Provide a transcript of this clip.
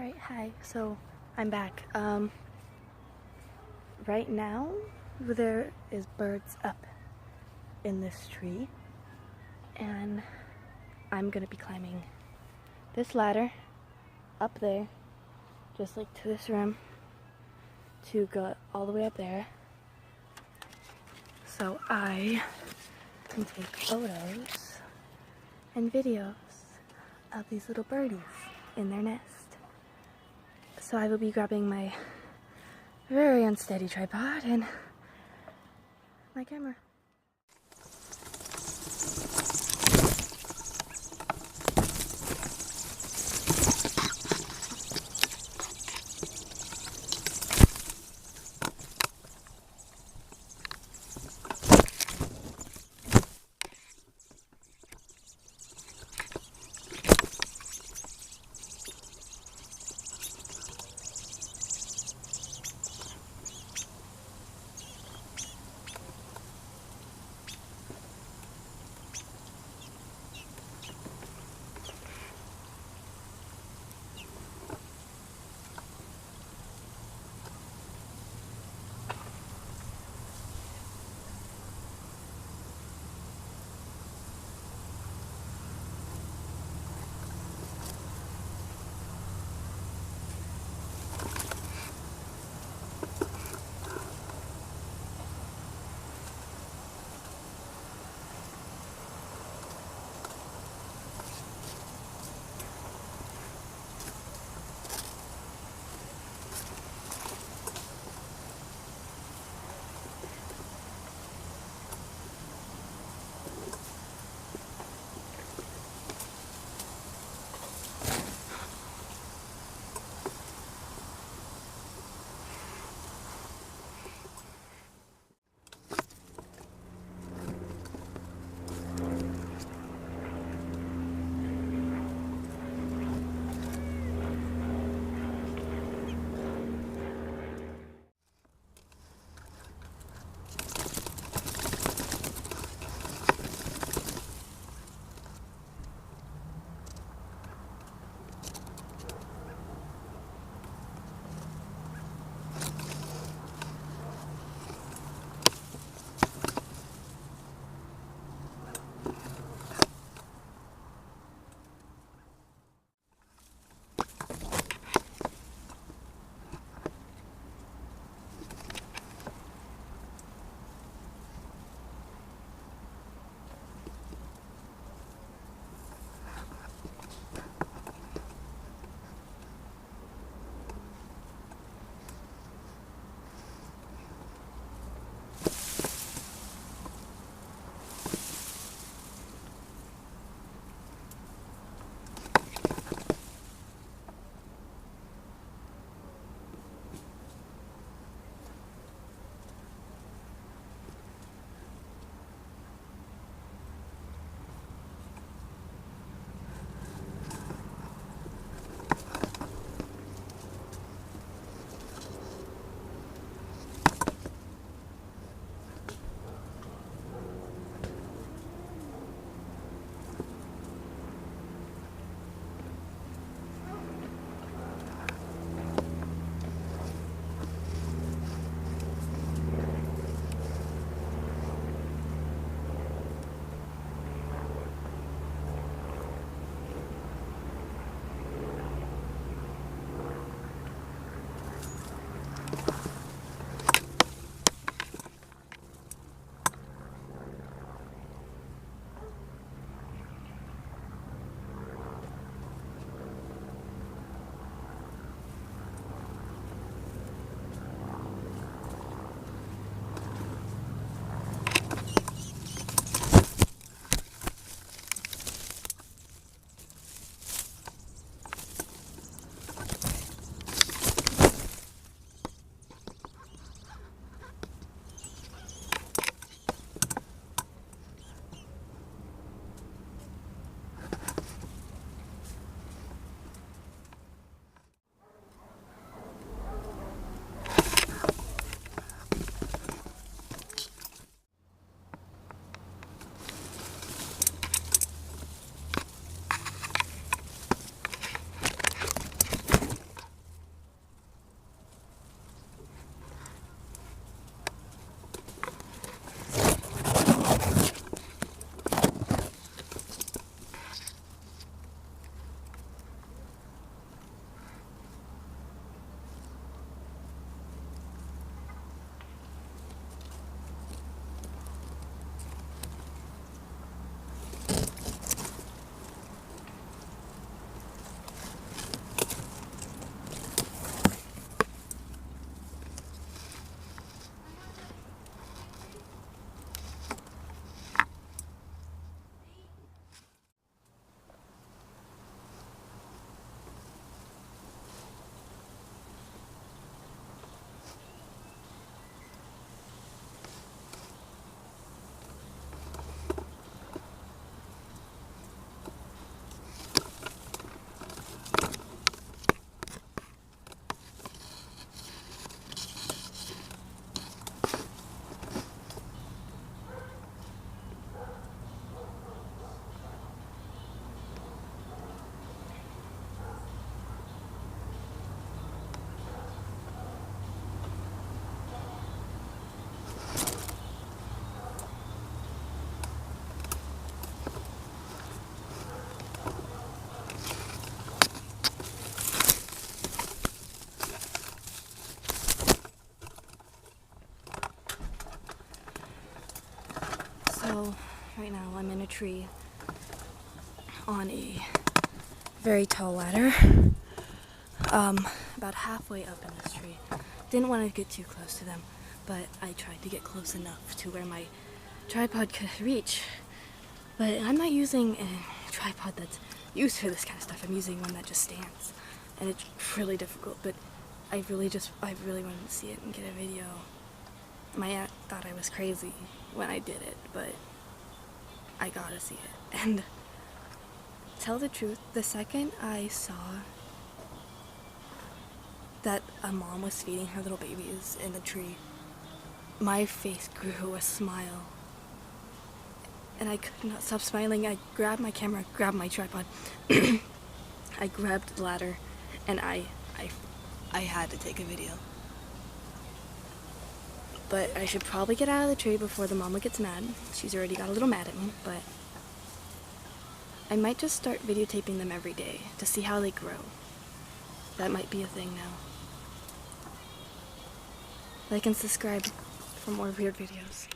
Alright, hi. So, I'm back. Right now, there is birds up in this tree, and I'm gonna be climbing this ladder up there, just like to this room, to go all the way up there, so I can take photos and videos of these little birdies in their nest. So I will be grabbing my very unsteady tripod and my camera. So right now I'm in a tree on a very tall ladder, about halfway up in this tree. Didn't want to get too close to them, but I tried to get close enough to where my tripod could reach. But I'm not using a tripod that's used for this kind of stuff. I'm using one that just stands, and it's really difficult, but I really wanted to see it and get a video. My aunt thought I was crazy when I did it, but I gotta see it. And tell the truth, the second I saw that a mom was feeding her little babies in the tree, my face grew a smile. And I could not stop smiling. I grabbed my camera, grabbed my tripod, I grabbed the ladder, and I had to take a video. But I should probably get out of the tree before the mama gets mad. She's already got a little mad at me, but I might just start videotaping them every day to see how they grow. That might be a thing now. Like and subscribe for more weird videos.